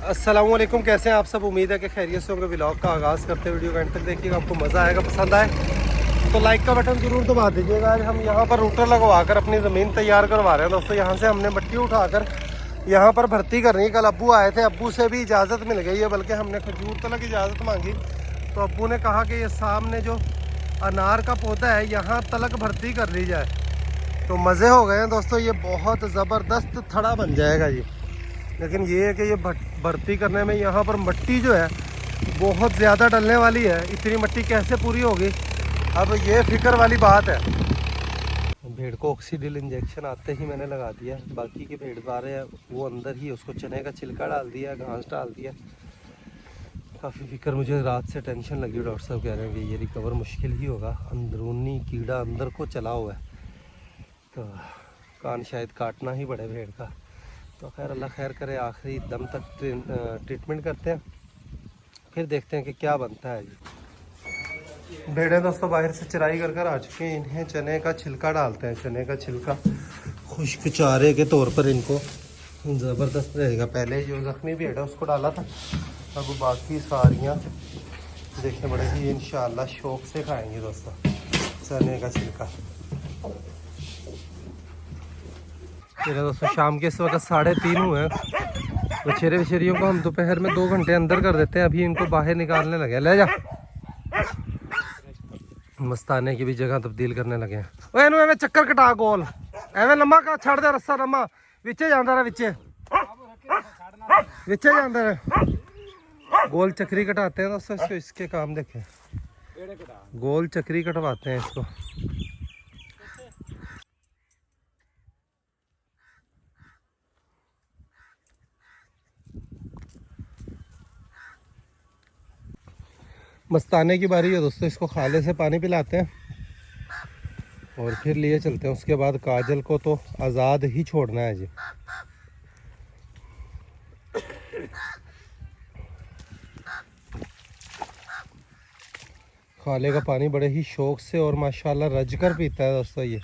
अस्सलामुअलैकुम, कैसे हैं आप सब। उम्मीद है कि खैरियत से होंगे। व्लॉग का आगाज़ करते हैं, वीडियो एंड तक देखिएगा, आपको मज़ा आएगा। पसंद आए तो लाइक का बटन ज़रूर दबा दीजिएगा। आज हम यहाँ पर रूटर लगवा कर अपनी ज़मीन तैयार करवा रहे हैं दोस्तों। यहाँ से हमने मट्टी उठाकर यहाँ पर भर्ती करनी है। कल अब्बू आए थे, अब्बू से भी इजाज़त मिल गई है, बल्कि हमने खजूर तलक इजाज़त मांगी तो अब्बू ने कहा कि ये सामने जो अनार का पौधा है यहाँ तलक भर्ती कर ली जाए। तो मज़े हो गए हैं दोस्तों, ये बहुत ज़बरदस्त थड़ा बन जाएगा ये। लेकिन ये है कि ये भर्ती करने में यहाँ पर मिट्टी जो है बहुत ज़्यादा डलने वाली है। इतनी मिट्टी कैसे पूरी होगी, अब ये फिक्र वाली बात है। भेड़ को ऑक्सीडिल इंजेक्शन आते ही मैंने लगा दिया। बाकी के भेड़ बारे हैं वो अंदर ही, उसको चने का छिलका डाल दिया, घास डाल दिया। काफ़ी फिक्र, मुझे रात से टेंशन लगी। डॉक्टर साहब कह रहे हैं कि ये रिकवर मुश्किल ही होगा, अंदरूनी कीड़ा अंदर को चला हुआ है, तो कान शायद काटना ही पड़े भेड़ का। तो खैर अल्लाह खैर करे, आखिरी दम तक ट्रीटमेंट करते हैं, फिर देखते हैं कि क्या बनता है जी। भेड़ें दोस्तों बाहर से चराई कर कर आ चुके हैं। इन्हें चने का छिलका डालते हैं। चने का छिलका खुश्क चारे के तौर पर इनको ज़बरदस्त रहेगा। पहले जो ज़ख्मी भेड़ है उसको डाला था, अब बाकी सारियाँ देखने पड़ेगी। इंशाअल्लाह शौक से खाएंगे दोस्तों चने का छिलका। ये दोस्तों शाम के इस वक्त 3:30 हुए हैं। बछेरे वछेरियों को हम दोपहर में 2 घंटे अंदर कर देते हैं। अभी इनको बाहर निकालने लगे, ले जा। मस्ताने की भी जगह तब्दील करने लगे हैं। ओए एनु एवें चक्कर कटा गोल, एवें लम्मा का छड़ दे, रस्सा लम्मा विचे जांदा रहा, विचे जांदा रहा। गोल चक्री कटाते हैं दोस्तों इसको। इसके काम देखें, गोल चक्री कटवाते हैं इसको। मस्ताने की बारी है दोस्तों। इसको खाले से पानी पिलाते हैं और फिर लिए चलते हैं। उसके बाद काजल को तो आज़ाद ही छोड़ना है जी। खाले का पानी बड़े ही शौक से और माशाल्लाह रज कर पीता है दोस्तों। ये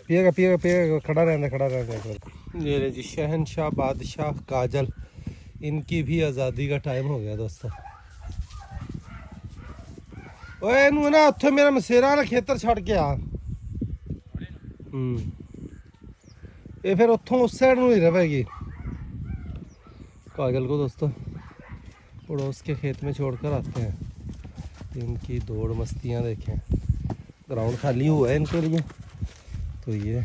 पिएगा पिएगा पिएगा, खड़ा रहना। ये जी शहनशाह बादशाह काजल, इनकी भी आज़ादी का टाइम हो गया दोस्तों। ओए इनू ना उत्थे मेरा मसेरा ना खेतर छड़ के आ। ये फिर उत्थों उस साइड में ही रहेगी। काजल को दोस्तों पड़ोस के खेत में छोड़कर आते हैं। इनकी दौड़ मस्तियाँ देखें। ग्राउंड खाली हुआ है इनके लिए, तो ये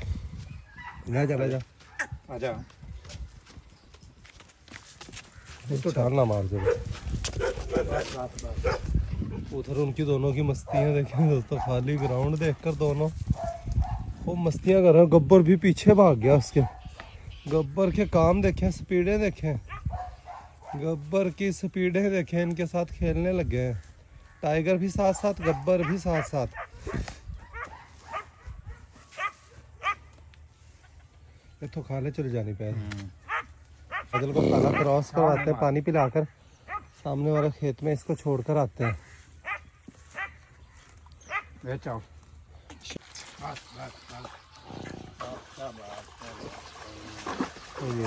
ले जा आजा, छाल ना मार दे। उधर उनकी दोनों की मस्तियाँ देखें दोस्तों। खाली ग्राउंड देखकर दोनों वो मस्तियाँ कर रहे हैं। गब्बर भी पीछे भाग गया उसके। गब्बर के काम देखें, स्पीडें देखें, गब्बर की स्पीडें देखें। इनके साथ खेलने लग गए हैं। टाइगर भी साथ साथ, गब्बर भी साथ साथ। ये तो खाले चले जानी पे। काजल को खाला क्रॉस करवाते हैं, पानी पिलाकर सामने वाले खेत में इसको छोड़कर आते हैं। ये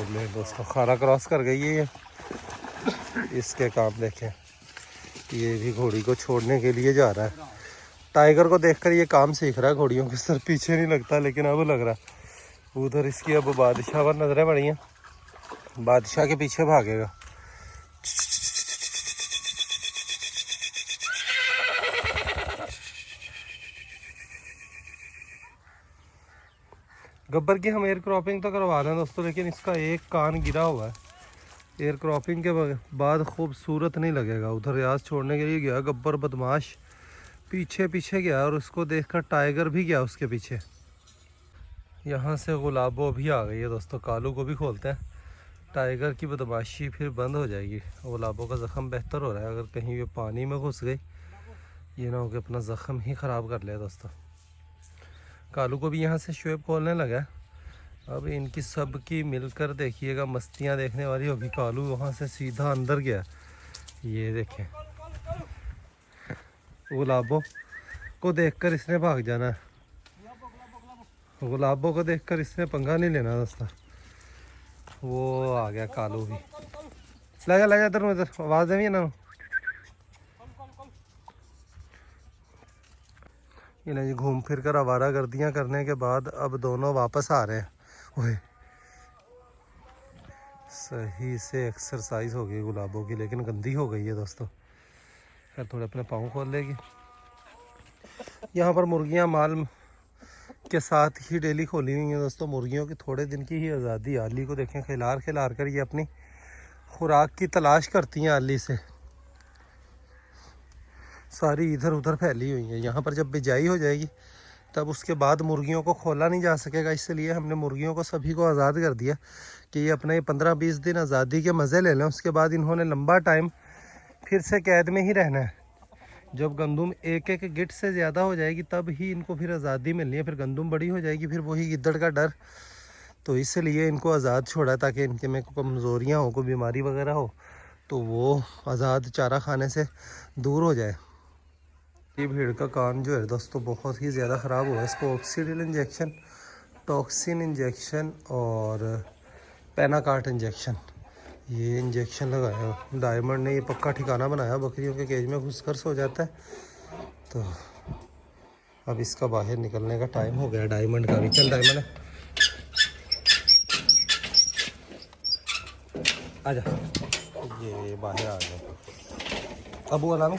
ले दोस्तों, खाला क्रॉस कर गई है ये। इसके काम देखें, ये भी घोड़ी को छोड़ने के लिए जा रहा है। टाइगर को देखकर ये काम सीख रहा है। घोड़ियों के सर पीछे नहीं लगता, लेकिन अब लग रहा है। उधर इसकी अब बादशाह पर नजरें पड़ी हैं, बादशाह के पीछे भागेगा। गब्बर की हम एयर क्रॉपिंग तो करवा रहे हैं दोस्तों, लेकिन इसका एक कान गिरा हुआ है। एयर क्रॉपिंग के बाद खूबसूरत नहीं लगेगा। उधर रियाज छोड़ने के लिए गया गब्बर बदमाश, पीछे पीछे गया और उसको देखकर टाइगर भी गया उसके पीछे। यहाँ से गुलाबो भी आ गई है दोस्तों। कालू को भी खोलते हैं। टाइगर की बदमाशी फिर बंद हो जाएगी। गुलाबो का ज़ख़म बेहतर हो रहा है। अगर कहीं ये पानी में घुस गई, ये ना हो कि अपना ज़ख़म ही ख़राब कर ले दोस्तों। कालू को भी यहाँ से शुएब खोलने लगा। अब इनकी सब की मिलकर देखिएगा मस्तियाँ देखने वाली होगी। कालू वहाँ से सीधा अंदर गया। ये देखें, गुलाबो को देखकर इसने भाग जाना है। गुलाबों को देखकर इसने पंगा नहीं लेना दोस्तों। वो आ गया कालू भी। ले जा इधर इधर, आवाज़ देवी इन्हों। इन्हें जी घूम फिर कर आवारा गर्दियाँ करने के बाद अब दोनों वापस आ रहे हैं। ओए सही से एक्सरसाइज हो गई गुलाबों की, लेकिन गंदी हो गई है दोस्तों। खैर थोड़े अपने पाँव खोल लेगी। यहाँ पर मुर्गियाँ माल के साथ ही डेली खोली हुई हैं दोस्तों। मुर्गियों की थोड़े दिन की ही आज़ादी। आली को देखें खिलार खिलार कर ये अपनी खुराक की तलाश करती हैं। आली से सारी इधर उधर फैली हुई है। यहाँ पर जब बिजाई हो जाएगी तब उसके बाद मुर्गियों को खोला नहीं जा सकेगा। इसलिए हमने मुर्गियों को सभी को आज़ाद कर दिया कि ये अपने 15-20 दिन आज़ादी के मज़े ले लें। उसके बाद इन्होंने लंबा टाइम फिर से कैद में ही रहना है। जब गंदुम एक एक गिट से ज़्यादा हो जाएगी तब ही इनको फिर आज़ादी मिलनी है। फिर गंदुम बड़ी हो जाएगी, फिर वही गिद्दड़ का डर। तो इसलिए इनको आज़ाद छोड़ा ताकि इनके में कमज़ोरियाँ हो, कोई बीमारी वगैरह हो तो वो आज़ाद चारा खाने से दूर हो जाए। ये भेड़ का कान जो है दोस्तों बहुत ही ज़्यादा ख़राब हुआ है। इसको ऑक्सीडिल इंजेक्शन, टॉक्सिन इंजेक्शन और पेनाकार्ट इंजेक्शन, ये इंजेक्शन लगाया। डायमंड ने ये पक्का ठिकाना बनाया, बकरियों के केज में घुस कर सो जाता है। तो अब इसका बाहर निकलने का टाइम हो गया डायमंड का भी। चल डायमंड आजा, ये बाहर आ गया। अब वो अलामी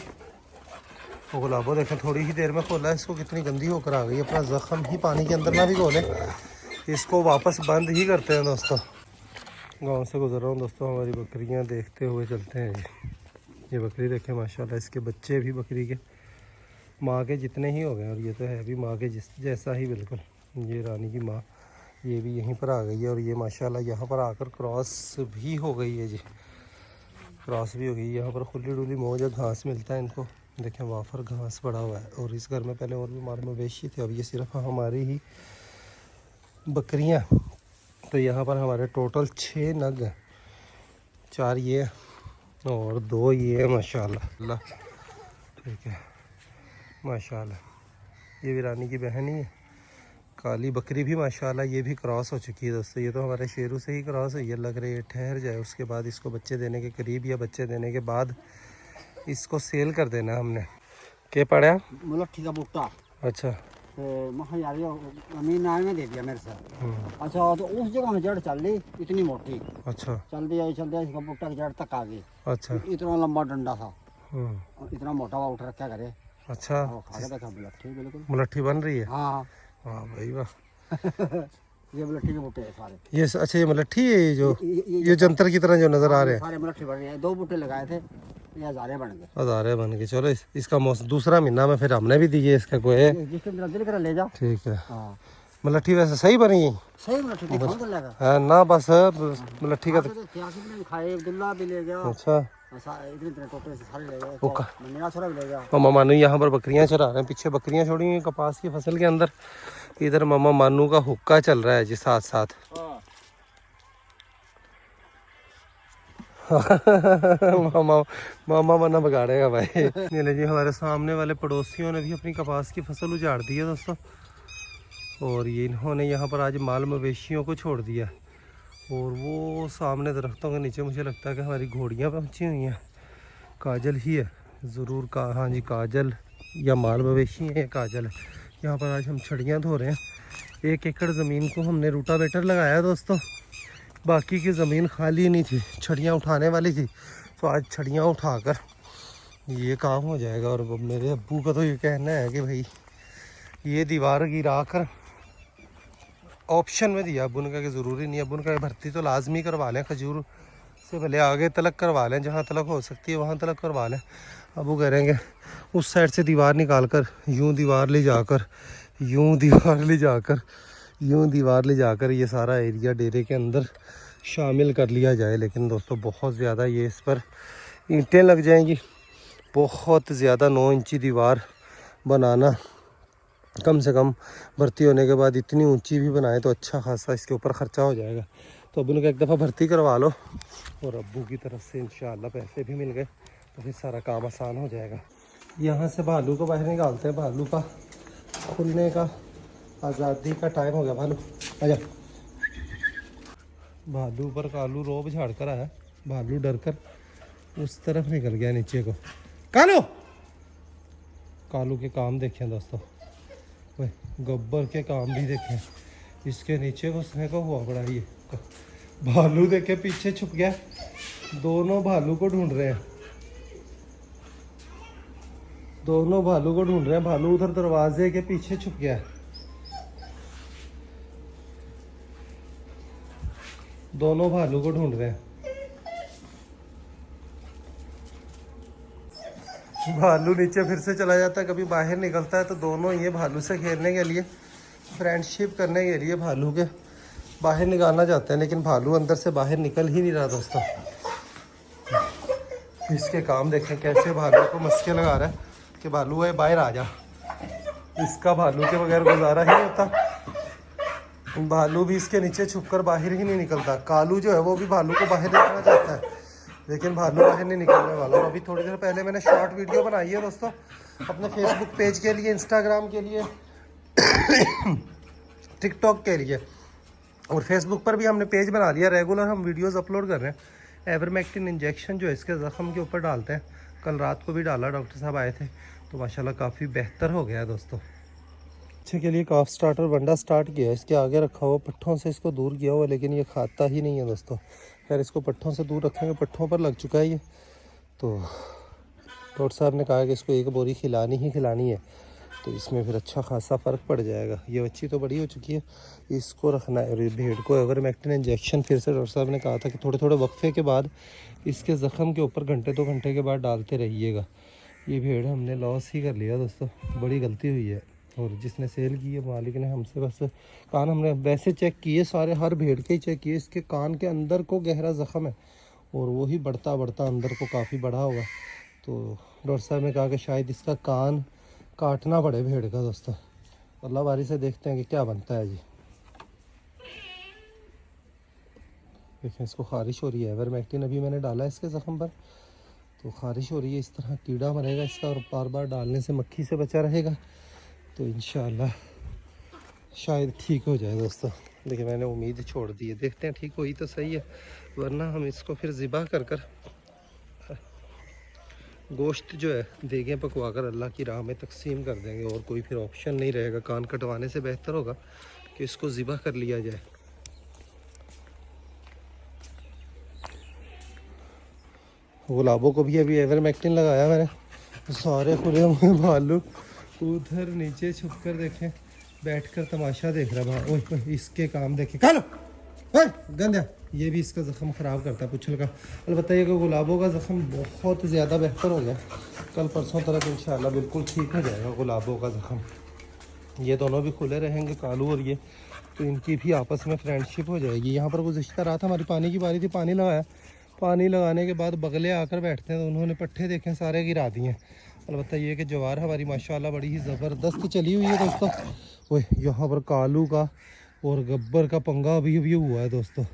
वो गुलाबो देखें थोड़ी ही देर में खोला, इसको कितनी गंदी होकर आ गई। अपना ज़ख़म ही पानी के अंदर ना भी खोले, इसको वापस बंद ही करते हैं दोस्तों। गांव से गुजर रहा हूँ दोस्तों, हमारी बकरियाँ देखते हुए चलते हैं जी। ये बकरी देखें माशाल्लाह, इसके बच्चे भी बकरी के माँ के जितने ही हो गए, और ये तो है भी माँ के जैसा ही बिल्कुल। ये रानी की माँ ये भी यहीं पर आ गई है, और ये माशाल्लाह यहाँ पर आकर क्रॉस भी हो गई है जी। क्रॉस भी हो गई। यहाँ पर खुली डुली मौज घास मिलता है इनको। देखें वाफर घास पड़ा हुआ है। और इस घर में पहले और भी माल मवेशी थे, अब ये सिर्फ हमारी ही बकरियाँ। तो यहाँ पर हमारे टोटल 6 नग हैं, 4 ये और 2 ये माशाल्लाह। ठीक है माशाल्लाह। ये भी रानी की बहन ही है। काली बकरी भी माशाल्लाह ये भी क्रॉस हो चुकी है दोस्तों। ये तो हमारे शेरू से ही क्रॉस हुई है, लग रही है ठहर जाए उसके बाद इसको बच्चे देने के करीब या बच्चे देने के बाद इसको सेल कर देना हमने। क्या पड़ा? मुलट्ठी का बूटा। अच्छा यार अमीन नाम में दे दिया मेरे से। अच्छा तो उस जगह में जड़ चल रही इतनी मोटी। अच्छा चल दिया इसका बूटा की जड़ तक आ गई। अच्छा इतना लंबा डंडा था, इतना मोटा हुआ उठ रखा करे। अच्छा मुलट्ठी बिल्कुल मुलट्ठी बन रही है। हाँ वाह भाई वाह। ये मुलट्ठी के बूटे हैं सारे। ये अच्छा ये मुलट्ठी है जो ये जंतर की तरह जो नजर आ रहे हैं, सारे मुलट्ठी बन रहे हैं। 2 बूटे लगाए थे, ये हज़ारे बन गए। हज़ारे बन गए। चलो इसका मौसम दूसरा महीना में फिर हमने भी दिए इसका कोई जिसके मेरा दिल करा ले जा। ठीक है। हाँ मुलट्ठी वैसे सही बनी है, सही मुलट्ठी दिखाऊं तो लगा है ना, बस मुलट्ठी का तो खाए अब्दुल्ला भी ले गया। अच्छा इतने टोटे से सारे ले गए, मेरा छोरा भी ले गया। मामा मानू यहाँ पर बकरियां चरा रहे हैं, पीछे बकरियां छोड़ी हुई कपास की फसल के अंदर। इधर मामा मानू का हुक्का चल रहा है जी साथ साथ। मामा मना बिगाड़ेगा भाई। नीले जी हमारे सामने वाले पड़ोसियों ने भी अपनी कपास की फसल उजाड़ दी है दोस्तों, और ये इन्होंने यहाँ पर आज माल मवेशियों को छोड़ दिया। और वो सामने दरख्तों के नीचे मुझे लगता है कि हमारी घोड़ियाँ पहुँची हुई हैं। काजल ही है ज़रूर का, हाँ जी काजल या माल मवेशी है, काजल है। यहाँ पर आज हम छड़ियाँ धो रहे हैं। 1 एकड़ ज़मीन को हमने रूटावेटर लगाया दोस्तों, बाकी की ज़मीन खाली नहीं थी, छड़ियाँ उठाने वाली थी। तो आज छड़ियाँ उठाकर ये काम हो जाएगा। और मेरे अब्बू का तो ये कहना है कि भाई ये दीवार गिरा कर ऑप्शन में दिया। अब्बू ने कहा कि ज़रूरी नहीं, अब्बू ने कहा भर्ती तो लाजमी करवा लें, खजूर से भले आगे तलक करवा लें, जहाँ तलक हो सकती है वहाँ तलक करवा लें। अब्बू कह रहे हैं कि उस साइड से दीवार निकाल कर यूँ दीवार ले जाकर ये सारा एरिया डेरे के अंदर शामिल कर लिया जाए। लेकिन दोस्तों बहुत ज़्यादा ये इस पर ईंटें लग जाएंगी, बहुत ज़्यादा 9 इंची दीवार बनाना, कम से कम भर्ती होने के बाद इतनी ऊंची भी बनाए तो अच्छा खासा इसके ऊपर ख़र्चा हो जाएगा। तो अब्बू ने एक दफ़ा भर्ती करवा लो, और अब्बू की तरफ से इंशाअल्लाह पैसे भी मिल गए तो फिर सारा काम आसान हो जाएगा। यहाँ से भालू को बाहर निकालते हैं, भालू का खुलने का आज़ादी का टाइम हो गया। भालू आजा। भालू पर कालू रोब झाड़ कर आया। भालू डर कर उस तरफ निकल गया नीचे को। कालू कालू के काम देखें दोस्तों, वह गब्बर के काम भी देखें। इसके नीचे घुसने को हुआ बड़ा ये। भालू देखे पीछे छुप गया। दोनों भालू को ढूंढ रहे हैं, दोनों भालू को ढूंढ रहे हैं। भालू उधर दरवाजे के पीछे छुप गया है। दोनों भालू को ढूंढ रहे हैं। भालू नीचे फिर से चला जाता है, कभी बाहर निकलता है, तो दोनों ये भालू से खेलने के लिए, फ्रेंडशिप करने के लिए भालू के बाहर निकालना चाहते हैं, लेकिन भालू अंदर से बाहर निकल ही नहीं रहा दोस्तों। इसके काम देखें कैसे भालू को मस्के लगा रहा है कि भालू है बाहर आ जा। इसका भालू के बगैर गुजारा ही नहीं होता। भालू भी इसके नीचे छुपकर बाहर ही नहीं निकलता। कालू जो है वो भी भालू को बाहर निकलना चाहता है, लेकिन भालू बाहर नहीं निकलने वाला। और अभी थोड़ी देर पहले मैंने शॉर्ट वीडियो बनाई है दोस्तों अपने फेसबुक पेज के लिए, इंस्टाग्राम के लिए, टिकटॉक के लिए, और फेसबुक पर भी हमने पेज बना लिया। रेगुलर हम वीडियोस अपलोड कर रहे हैं। एवरमेक्टिन इंजेक्शन जो है इसके ज़ख़म के ऊपर डालते हैं। कल रात को भी डाला, डॉक्टर साहब आए थे, तो माशाल्लाह काफ़ी बेहतर हो गया है दोस्तों। अच्छे के लिए काफ स्टार्टर बंडा स्टार्ट किया है। इसके आगे रखा हुआ, पट्ठों से इसको दूर किया हुआ, लेकिन ये खाता ही नहीं है दोस्तों। खैर इसको पट्ठों से दूर रखेंगे, पट्ठों पर लग चुका है ये। तो डॉक्टर साहब ने कहा कि इसको एक बोरी खिलानी ही खिलानी है, तो इसमें फिर अच्छा खासा फ़र्क पड़ जाएगा। ये बच्ची तो बड़ी हो चुकी है, इसको रखना है। और भेड़ को एवरमेक्टिन इंजेक्शन फिर से डॉक्टर साहब ने कहा था कि थोड़े थोड़े वक्फे के बाद इसके ज़ख़म के ऊपर घंटे 2 घंटे के बाद डालते रहिएगा। ये भेड़ हमने लॉस ही कर लिया दोस्तों, बड़ी गलती हुई है। और जिसने सेल की है मालिक ने हमसे बस कान, हमने वैसे चेक किए सारे, हर भेड़ के ही चेक किए। इसके कान के अंदर को गहरा ज़ख़म है और वो ही बढ़ता बढ़ता अंदर को काफ़ी बड़ा होगा। तो डॉक्टर साहब ने कहा कि शायद इसका कान काटना पड़े भेड़ का दोस्तों। अल्लाह बारी से देखते हैं कि क्या बनता है जी। देखें इसको ख़ारिश हो रही है। एवरमेक्टिन अभी मैंने डाला है इसके ज़ख़म पर, तो ख़ारिश हो रही है। इस तरह कीड़ा मरेगा इसका, और बार बार डालने से मक्खी से बचा रहेगा, तो इंशाअल्लाह शायद ठीक हो जाए दोस्तों। लेकिन मैंने उम्मीद छोड़ दी है, देखते हैं ठीक हुई तो सही है, वरना हम इसको फिर ज़िबा कर कर गोश्त जो है देगे पकवा कर अल्लाह की राह में तकसीम कर देंगे। और कोई फिर ऑप्शन नहीं रहेगा। कान कटवाने से बेहतर होगा कि इसको ज़िबा कर लिया जाए। गुलाबों को भी अभी एवरमेक्टिन लगाया मैंने, सारे खुले हुए भालू उधर नीचे छुप कर देखें, बैठकर तमाशा देख रहा है। ओए इसके काम देखें, कालो गंदा, ये भी इसका ज़ख़म ख़राब करता है पुछल का। अलबत्ता ये कि गुलाबों का ज़ख़म बहुत ज़्यादा बेहतर हो गया। कल परसों तक इंशाअल्लाह बिल्कुल ठीक हो जाएगा गुलाबों का ज़ख़म। ये दोनों भी खुले रहेंगे, कालू और ये, तो इनकी भी आपस में फ्रेंडशिप हो जाएगी। यहाँ पर गुज़िश्ता रात हमारी पानी की बारी थी, पानी लगाया। पानी लगाने के बाद बगले आकर बैठते हैं, तो उन्होंने पट्ठे देखें सारे गिरा दिए। अलबत्ता ये कि जवार हमारी माशाल्लाह बड़ी ही ज़बरदस्त चली हुई है दोस्तों। वह यहाँ पर कालू का और गब्बर का पंगा अभी अभी हुआ है दोस्तों।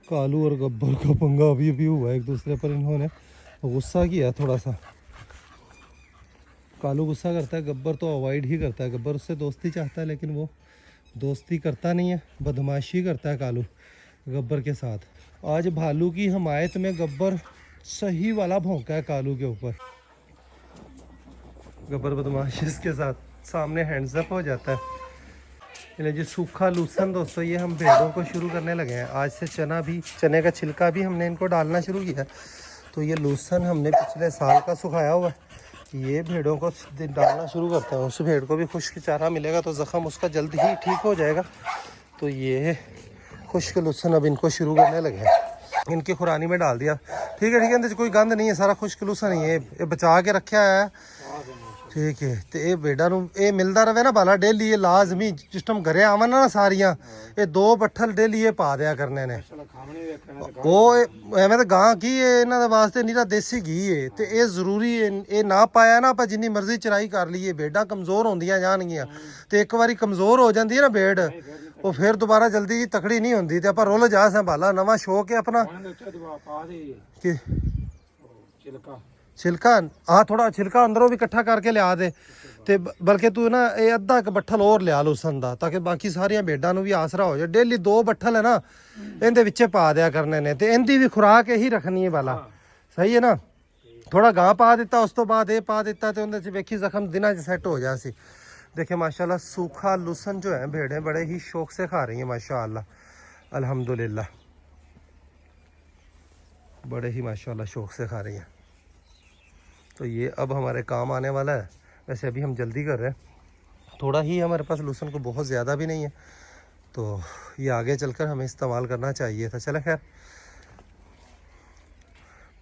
कालू और गब्बर का पंगा अभी अभी हुआ है, एक दूसरे पर इन्होंने गुस्सा किया थोड़ा सा। कालू गुस्सा करता है, गब्बर तो अवॉइड ही करता है। गब्बर उससे दोस्ती चाहता है, लेकिन वो दोस्ती करता नहीं है, बदमाशी करता है कालू गब्बर के साथ। आज भालू की हमायत में गब्बर सही वाला भौंका है कालू के ऊपर। गब्बर बदमाशी इसके साथ सामने हैंड्स अप हो जाता है। जी सूखा लूसन दोस्तों, ये हम भेड़ों को शुरू करने लगे हैं। आज से चने का छिलका भी हमने इनको डालना शुरू किया। तो ये लूसन हमने पिछले साल का सुखाया हुआ है, ये भेड़ों को डालना शुरू करते हैं। उस भेड़ को भी खुश्क चारा मिलेगा तो ज़ख़म उसका जल्द ही ठीक हो जाएगा। तो ये खुश्क लूसन अब इनको शुरू करने लगे हैं, इनकी खुरानी में डाल दिया। ठीक है अंदर कोई गंद नहीं है, सारा खुश्क लूसन ही है, ये बचा के रखा है। ठीक है, तो ये भेड़ा ये मिलता रहे ना बाला डेली, ये लाजमी सिस्टम घरे आवन ना सारिया, ये 2 पट्ठल डेली ये पा दिया करने ने। वो एवं तो गां की इन्होंने वास्ते नीरा देसी घी है, तो ये जरूरी है। ये ना पाया ना आप जिन्नी मर्जी चराई कर लीए, भेड़ा कमज़ोर होंदियां जाणगियां। तो एक बारी कमज़ोर हो जाती है ना भेड़, वो फिर दोबारा जल्दी तकड़ी नहीं होंदी। तो आप रुल जा संभाला, नवा शौक है अपना। छिलका हाँ थोड़ा छिलका अंदरों भी इकट्ठा करके लिया दे ਤੇ ਬਲਕਿ ਤੂੰ ਨਾ ਇਹ ਅੱਧਾ ਇੱਕ ਬੱਠਲ ਹੋਰ ਲਿਆ ਲੂਸਨ ਦਾ ਤਾਂ ਕਿ ਬਾਕੀ ਸਾਰੀਆਂ ਭੇਡਾਂ ਨੂੰ ਵੀ ਆਸਰਾ ਹੋ ਜਾਏ ਡੇਲੀ 2 ਬੱਠਲ ਹੈ ਨਾ ਇਹਦੇ ਵਿੱਚੇ ਪਾ ਦਿਆ ਕਰਨੇ ਨੇ ਤੇ ਇਹਦੀ ਵੀ ਖੁਰਾਕ ਇਹੀ ਰੱਖਣੀ ਹੈ ਵਾਲਾ ਸਹੀ ਹੈ ਨਾ ਥੋੜਾ ਗਾਂ ਪਾ ਦਿੱਤਾ ਉਸ ਤੋਂ ਬਾਅਦ ਇਹ ਪਾ ਦਿੱਤਾ ਤੇ ਉਹਦੇ ਚ ਵੇਖੀ ਜ਼ਖਮ ਦਿਨਾਂ 'ਚ ਸੈੱਟ ਹੋ ਜਾ ਸੀ देखिए माशाल्लाह सूखा लूसन जो है भेड़ें बड़े ही शौक से खा रही हैं माशाल्लाह अल्हम्दुलिल्लाह बड़े ही माशाल्लाह शौक से खा रही हैं तो ये अब हमारे काम आने वाला है वैसे अभी हम जल्दी कर रहे हैं थोड़ा ही हमारे पास लूसन को बहुत ज़्यादा भी नहीं है तो ये आगे चलकर हमें इस्तेमाल करना चाहिए था चले खैर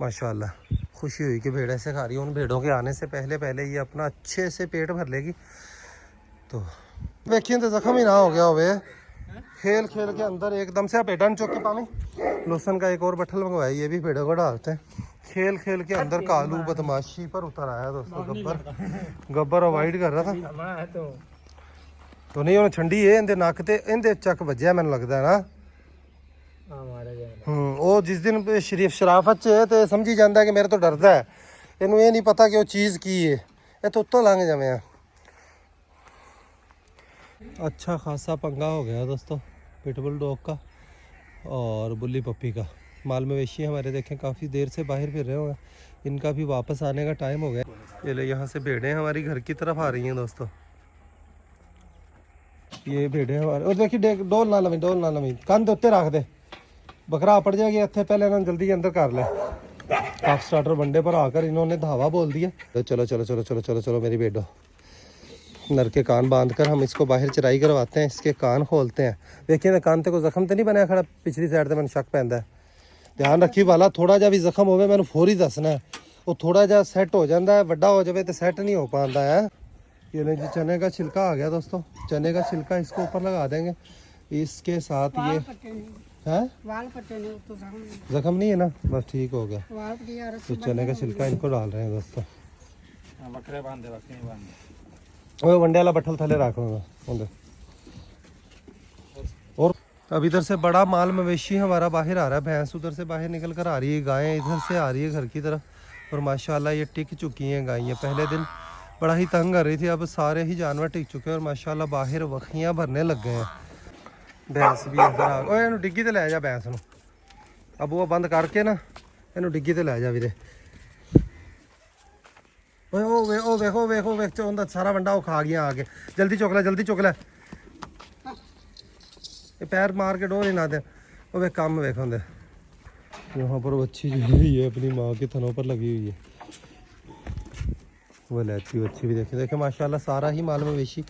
माशाल्लाह खुशी हुई कि भेड़ ऐसे खा रही है उन भेड़ों के आने से पहले ये अपना अच्छे से पेट भर लेगी तो देखिए तो जख्म ही ना हो गया होवे खेल खेल के अंदर एकदम से पेटा चौकी पानी लहसुन का एक और बट्ठल मंगवाया ये भी पेड़ों को डालते हैं खेल खेल के अंदर कालू बदमाशी पर उतर आया दोस्तों गब्बर अवॉइड कर रहा था तो नहीं उन्हें ठंडी है इंदे नक ते इंदे चक वजया मैंने लगता है ना वो जिस दिन शरीफ शराफत च है तो समझी जाता है कि मेरे तो डरता है इनू ये नहीं पता कि वो चीज़ की है ये तो उत्तों लंघ जावे अच्छा खासा पंगा हो गया दोस्तों पिटबुल डॉग का और बुल्ली पप्पी का माल मवेशी हमारे देखें काफ़ी देर से बाहर फिर रहे हुए हैं इनका भी वापस आने का टाइम हो गया ये ले यहाँ से भेड़ें हमारी घर की तरफ आ रही हैं दोस्तों ये भेड़ें हमारे और देखिए डोल ना लवी कंध उत्ते रख दे बकरा अपड़ जाएगी इतने पहले ना जल्दी अंदर कर ले हाफ स्टार्टर बंडे पर आकर इन्होंने धावा बोल दिया तो चलो चलो चलो चलो चलो चलो मेरी बेटो नर के कान बांधकर हम इसको बाहर चराई करवाते हैं इसके कान खोलते हैं देखिए ना कान ते को जख्म तो नहीं बनाया खड़ा पिछली साइड से मैंने शक पैदा है ध्यान रखी वाला थोड़ा जा भी जख्म होवे मैंने फौरी दसना है वो थोड़ा जा सेट हो जाता है बड़ा हो जाए तो सेट नहीं हो पाता है ये नहीं जी चने का छिलका आ गया दोस्तों चने का छिलका इसको ऊपर लगा देंगे इसके साथ ये है जख्म नहीं है ना बस ठीक हो गया तो चने का छिलका इनको डाल रहे हैं दोस्तों वो वंडे वाला बट्ठल थले रख लो और अब इधर से बड़ा माल मवेशी हमारा बाहर आ रहा है भैंस उधर से बाहर निकल कर आ रही है गायें इधर से आ रही है घर की तरफ और माशाल्लाह ये टिक चुकी हैं गायें पहले दिन बड़ा ही तंग कर रही थी अब सारे ही जानवर टिक चुके हैं और माशाल्लाह बाहर वखियाँ भरने लग गए हैं भैंस भी अंदर आ गई इन्हू डिग्गी ते लै जा भैंस नू अब वो बंद करके ना इन्हू डिग्गी ते लै जा वीरे वेख सारा वंडा वो खा गया आगे जल्दी चुक ले ये पैर मार के डोर ही ना दे वो वे काम वेख होंगे यहाँ पर बच्ची जो हुई है अपनी माँ के थनों पर लगी हुई है वलैती बच्ची भी देखे माशाल्लाह सारा ही माल मवेशी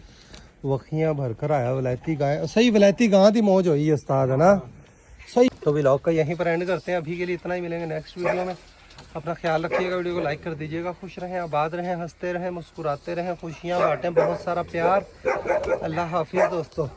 वखियाँ भर कर आया वलैती गाय सही वलैती गां की मौज हुई है उस्ताद है ना सही तो व्लॉग का यहीं पर एंड करते हैं अभी के लिए इतना ही मिलेंगे नेक्स्ट वीडियो में अपना ख्याल रखिएगा वीडियो को लाइक कर दीजिएगा खुश रहें आबाद रहें हंसते रहें मुस्कुराते रहें खुशियाँ बांटें बहुत सारा प्यार अल्लाह हाफिज़ दोस्तों।